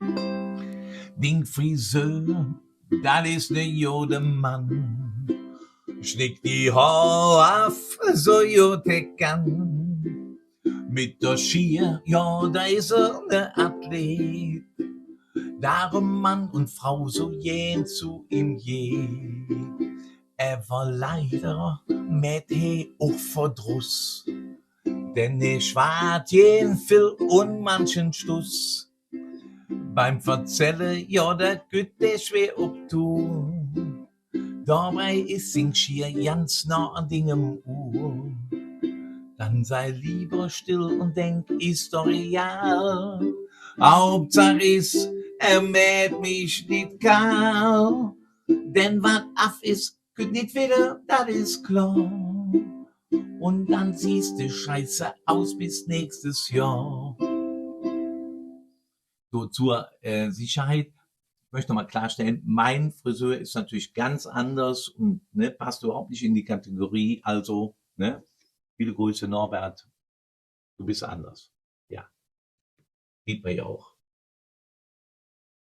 Den Friseur, das ist ne Jodemann, schnickt die Haar auf, so gut er kann. Mit der Schier, ja, da ist ne Athlet, darum Mann und Frau so jähn zu ihm je. Er war leider mit he auch Verdruss, denn ich wart jeden viel und manchen Stuss. Beim Verzelle, ja, dat güt der schwer obtun. Dabei ist sing schier ganz nah an Dingem Uhr. Dann sei lieber still und denk, ist doch real. Hauptsache ist, er mäht mich nicht kahl. Denn wat af ist, güt nicht wieder, dat ist klar. Und dann siehst du scheiße aus bis nächstes Jahr. So zur Sicherheit möchte mal klarstellen, mein Friseur ist natürlich ganz anders und ne, passt überhaupt nicht in die Kategorie. Also, ne, viele Grüße Norbert, du bist anders. Ja, sieht man ja auch.